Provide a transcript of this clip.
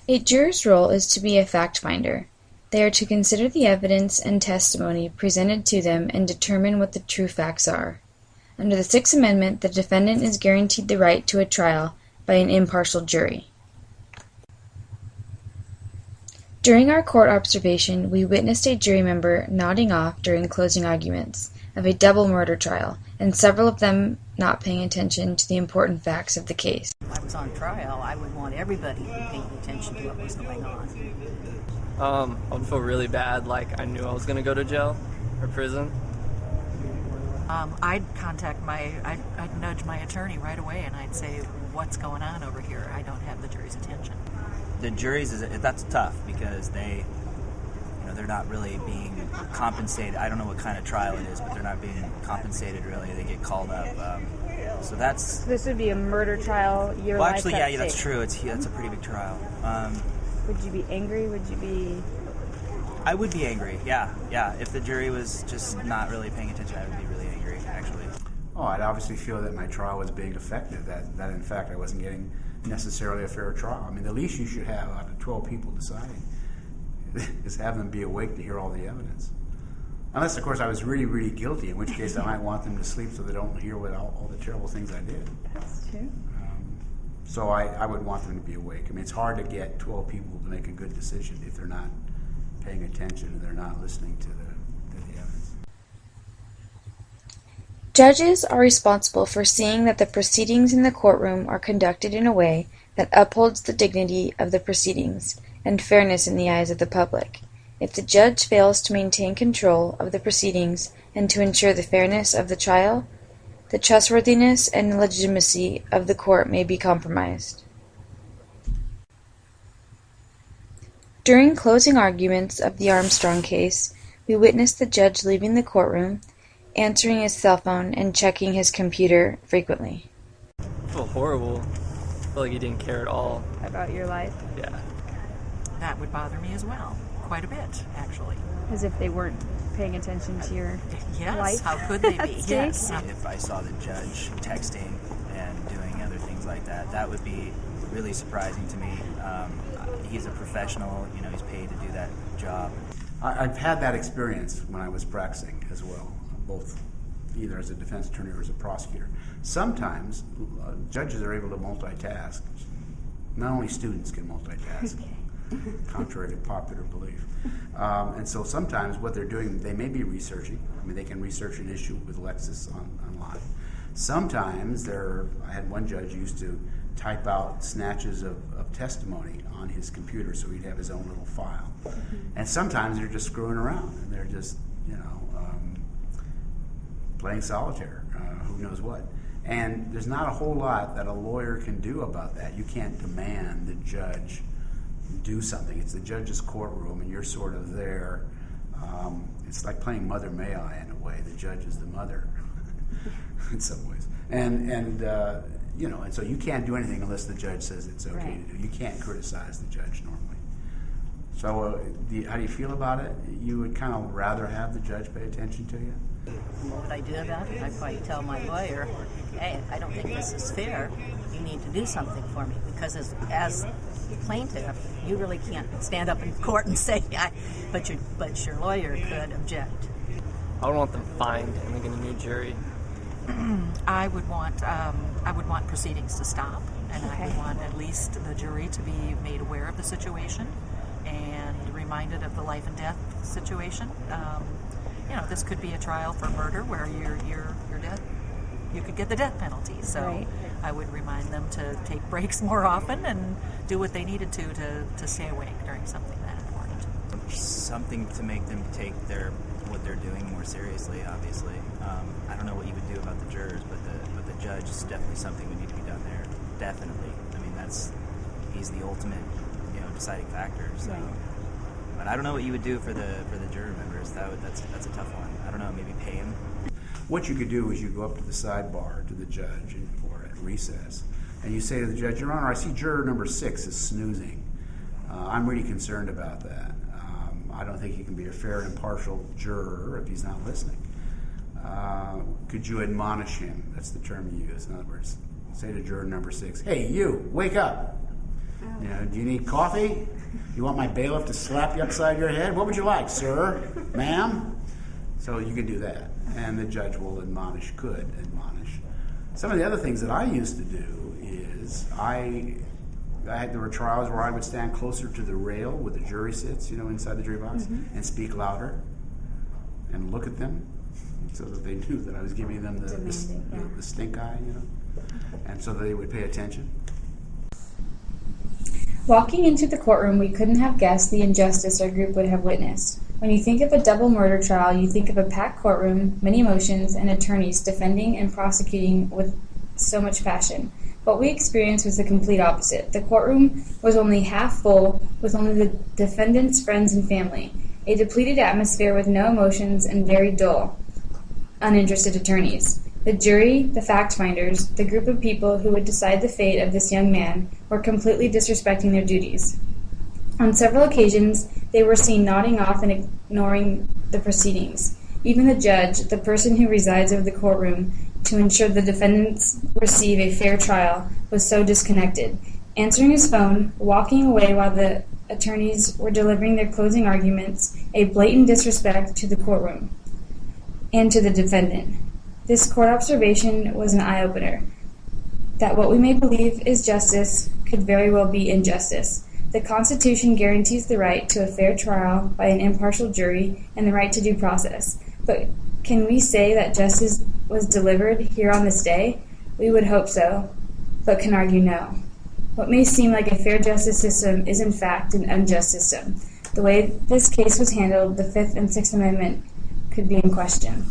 A juror's role is to be a fact-finder. They are to consider the evidence and testimony presented to them and determine what the true facts are. Under the Sixth Amendment, the defendant is guaranteed the right to a trial by an impartial jury. During our court observation, we witnessed a jury member nodding off during closing arguments of a double murder trial, and several of them not paying attention to the important facts of the case. If I was on trial, I would want everybody to be paying attention to what was going on. I would feel really bad, like I knew I was going to go to jail or prison. I'd nudge my attorney right away and I'd say, what's going on over here? I don't have the jury's attention. The juries, that's tough because they're not really being compensated. I don't know what kind of trial it is, but they're not being compensated really. They get called up. So that's... This would be a murder trial, your well, life actually, at yeah, that's stake. true. That's a pretty big trial. Would you be angry? Would you be... I would be angry, yeah. If the jury was just not really paying attention, I would be really angry, actually. Oh, I'd obviously feel that my trial was being affected, that in fact I wasn't getting necessarily a fair trial. I mean, the least you should have out of 12 people deciding is have them be awake to hear all the evidence. Unless, of course, I was really, really guilty, in which case I might want them to sleep so they don't hear all the terrible things I did. That's true. So I would want them to be awake. I mean, it's hard to get 12 people to make a good decision if they're not paying attention and they're not listening to the evidence. Judges are responsible for seeing that the proceedings in the courtroom are conducted in a way that upholds the dignity of the proceedings and fairness in the eyes of the public. If the judge fails to maintain control of the proceedings and to ensure the fairness of the trial, the trustworthiness and legitimacy of the court may be compromised. During closing arguments of the Armstrong case, we witnessed the judge leaving the courtroom, answering his cell phone, and checking his computer frequently. I feel horrible. I feel like he didn't care at all. About your life? Yeah. That would bother me as well, quite a bit, actually. As if they weren't paying attention to your Yes, life? how could they be? Yes. If I saw the judge texting and doing other things like that, that would be really surprising to me. He's a professional, he's paid to do that job. I've had that experience when I was practicing as well, both either as a defense attorney or as a prosecutor. Sometimes judges are able to multitask. Not only students can multitask, contrary to popular belief. And so sometimes what they're doing, they may be researching. I mean, they can research an issue with Lexis online. Sometimes I had one judge used to type out snatches of testimony on his computer so he'd have his own little file. And sometimes they're just screwing around and they're just, playing solitaire, who knows what. And there's not a whole lot that a lawyer can do about that. You can't demand the judge do something. It's the judge's courtroom and you're sort of there. It's like playing Mother May I in a way. The judge is the mother in some ways. And so you can't do anything unless the judge says it's okay to do. You can't criticize the judge normally. So how do you feel about it? You would kind of rather have the judge pay attention to you? What would I do about it? I'd probably tell my lawyer, hey, I don't think this is fair. You need to do something for me. Because as plaintiff, you really can't stand up in court and say, but your lawyer could object. I would want them fined and then get a new jury. I would want proceedings to stop, and I would want at least the jury to be made aware of the situation and reminded of the life and death situation. This could be a trial for murder where you're dead. You could get the death penalty. So I would remind them to take breaks more often and do what they needed to stay awake during something that important. Something to make them take what they're doing more seriously, obviously. I don't know what you would do about the jurors, but the judge is definitely something would need to be done there. Definitely. I mean, he's the ultimate, deciding factor. So. Right. But I don't know what you would do for the juror members. That's a tough one. I don't know. Maybe pay him. What you could do is you go up to the sidebar to the judge or at recess, and you say to the judge, Your Honor, I see juror number 6 is snoozing. I'm really concerned about that. I don't think he can be a fair and impartial juror if he's not listening. Could you admonish him? That's the term you use. In other words, say to juror number 6, hey, you, wake up. do you need coffee? You want my bailiff to slap you upside your head? What would you like, sir, ma'am? So you can do that, and the judge will could admonish. Some of the other things that I used to do is there were trials where I would stand closer to the rail where the jury sits, inside the jury box, and speak louder and look at them so that they knew that I was giving them the stink eye, and so that they would pay attention. Walking into the courtroom, we couldn't have guessed the injustice our group would have witnessed. When you think of a double murder trial, you think of a packed courtroom, many motions, and attorneys defending and prosecuting with so much passion. What we experienced was the complete opposite. The courtroom was only half full, with only the defendant's friends and family, a depleted atmosphere with no emotions and very dull, uninterested attorneys. The jury, the fact-finders, the group of people who would decide the fate of this young man, were completely disrespecting their duties. On several occasions, they were seen nodding off and ignoring the proceedings. Even the judge, the person who resides over the courtroom to ensure the defendants receive a fair trial, was so disconnected, answering his phone, walking away while the attorneys were delivering their closing arguments, a blatant disrespect to the courtroom and to the defendant. This court observation was an eye-opener, that what we may believe is justice could very well be injustice. The Constitution guarantees the right to a fair trial by an impartial jury and the right to due process. But can we say that justice was delivered here on this day? We would hope so, but can argue no. What may seem like a fair justice system is in fact an unjust system. The way this case was handled, the Fifth and Sixth Amendment could be in question.